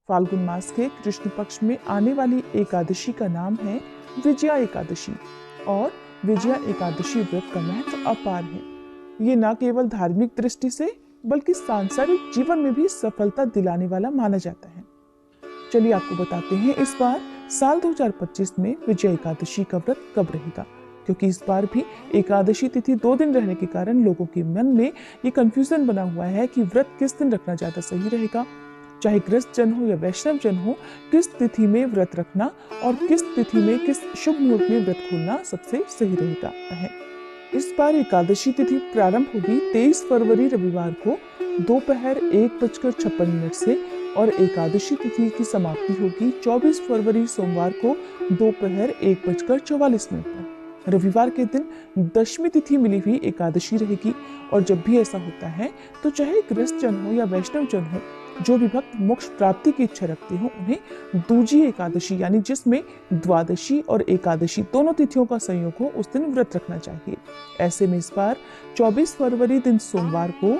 फाल्गुन मास के कृष्ण पक्ष में आने वाली एकादशी का नाम है विजया एकादशी और विजया एकादशी व्रत का महत्व अपार है। ये न केवल धार्मिक दृष्टि से बल्कि सांसारिक जीवन में भी सफलता दिलाने वाला माना जाता है। चलिए आपको बताते हैं इस बार साल 2025 में विजया एकादशी का व्रत कब रहेगा, क्योंकि इस बार भी एकादशी तिथि 2 दिन रहने के कारण लोगों के मन में ये कंफ्यूजन बना हुआ है कि व्रत किस दिन रखना ज्यादा सही रहेगा। चाहे गृहस्थ जन हो या वैष्णव जन हो, किस तिथि में व्रत रखना और किस तिथि में किस शुभ मुहूर्त में व्रत खोलना सबसे सही रहेगा है। इस बार एकादशी तिथि प्रारंभ होगी 23 फरवरी रविवार को दोपहर 1:56 से और एकादशी तिथि की समाप्ति होगी 24 फरवरी सोमवार को दोपहर 1:44 पर। रविवार के दिन दशमी तिथि मिली हुई एकादशी रहेगी और जब भी ऐसा होता है तो चाहे गृहस्थ जन हो या वैष्णव जन हो, जो भी भक्त मोक्ष प्राप्ति की इच्छा रखते हो, उन्हें दूजी एकादशी यानी जिसमें द्वादशी और एकादशी दोनों तिथियों का संयोग हो, उस दिन व्रत रखना चाहिए। ऐसे में इस बार 24 फरवरी दिन सोमवार को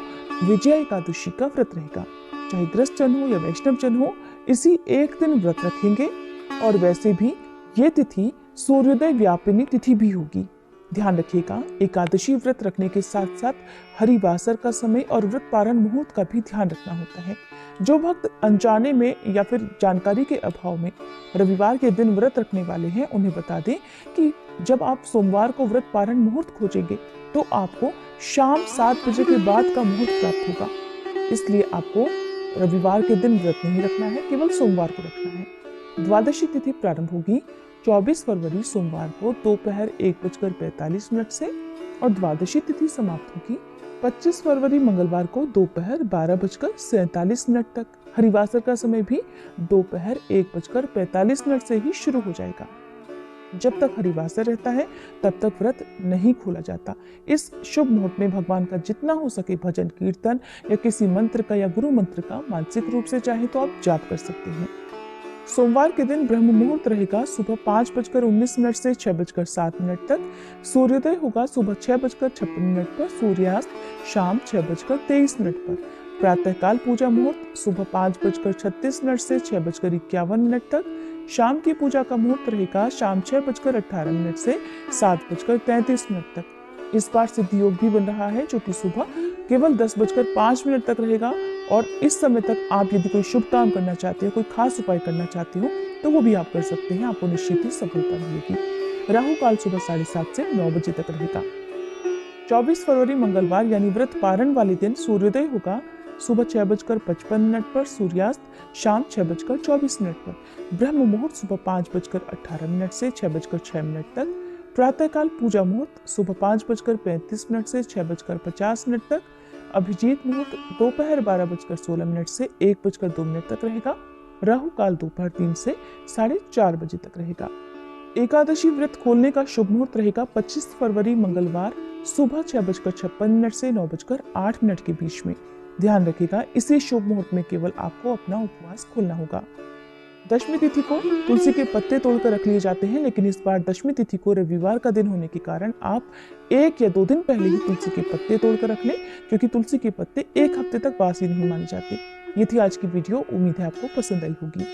विजया एकादशी का व्रत रहेगा। चाहे गृहस्थ जन हो या वैष्णव जन हो, इसी एक दिन व्रत रखेंगे और वैसे भी ये तिथि सूर्योदय व्यापिनी तिथि भी होगी। ध्यान रखिएगा, एकादशी व्रत रखने के साथ साथ हरिवासर का समय और व्रत पारण मुहूर्त का भी ध्यान रखना होता है। जो भक्त अनजाने में या फिर जानकारी के अभाव में रविवार के दिन व्रत रखने वाले हैं, उन्हें बता दें कि जब आप सोमवार को व्रत पारण मुहूर्त खोजेंगे तो आपको शाम 7 बजे के बाद का मुहूर्त प्राप्त होगा। इसलिए आपको रविवार के दिन व्रत नहीं रखना है, केवल सोमवार को रखना है। द्वादशी तिथि प्रारंभ होगी 24 फरवरी सोमवार को दोपहर 1:45 से और द्वादशी तिथि समाप्त होगी 25 फरवरी मंगलवार को दोपहर 12:47 तक। हरिवासर का समय भी दोपहर 1:45 से ही शुरू हो जाएगा। जब तक हरिवासर रहता है तब तक व्रत नहीं खोला जाता। इस शुभ मुहूर्त में भगवान का जितना हो सके भजन कीर्तन या किसी मंत्र का या गुरु मंत्र का मानसिक रूप से चाहे तो आप जाप कर सकते हैं। सोमवार के दिन ब्रह्म मुहूर्त रहेगा सुबह 5:19 से 6:07 तक। सूर्योदय होगा सुबह 6:56 पर, सूर्यास्त शाम 6:23 पर। प्रातःकाल पूजा मुहूर्त सुबह 5:36 से 6:51 तक। शाम की पूजा का मुहूर्त रहेगा शाम 6:18 से 7:33 तक। इस बार सिद्धि योग भी बन रहा है जो कि सुबह केवल 10:05 तक रहेगा और इस समय तक आप यदि कोई शुभ काम करना चाहते हो, कोई खास उपाय करना चाहते हो तो वो भी आप कर सकते हैं, आपको निश्चित ही सफलता मिलेगी। राहु काल सुबह 7:30 से 9 बजे तक रहेगा। 24 फरवरी मंगलवार यानी व्रत पारण वाले दिन सूर्योदय होगा सुबह 6:55 पर, सूर्यास्त शाम 6:24 पर। ब्रह्म मुहूर्त सुबह 5:18 से 6:06 तक। प्रातःकाल पूजा मुहूर्त सुबह 5:35 से 6:50 तक। अभिजीत मुहूर्त दोपहर 12:16 से 1:02 तक रहेगा। राहु काल दोपहर 3 से 4:30 बजे तक रहेगा। एकादशी व्रत खोलने का शुभ मुहूर्त रहेगा 25 फरवरी मंगलवार सुबह 6:56 से 9:08 के बीच में। ध्यान रखिएगा, इसी शुभ मुहूर्त में केवल आपको अपना उपवास खोलना होगा। दशमी तिथि को तुलसी के पत्ते तोड़कर रख लिए जाते हैं, लेकिन इस बार दशमी तिथि को रविवार का दिन होने के कारण आप 1 या 2 दिन पहले ही तुलसी के पत्ते तोड़कर रख लें, क्योंकि तुलसी के पत्ते 1 हफ्ते तक बासी नहीं माने जाते। ये थी आज की वीडियो, उम्मीद है आपको पसंद आई होगी।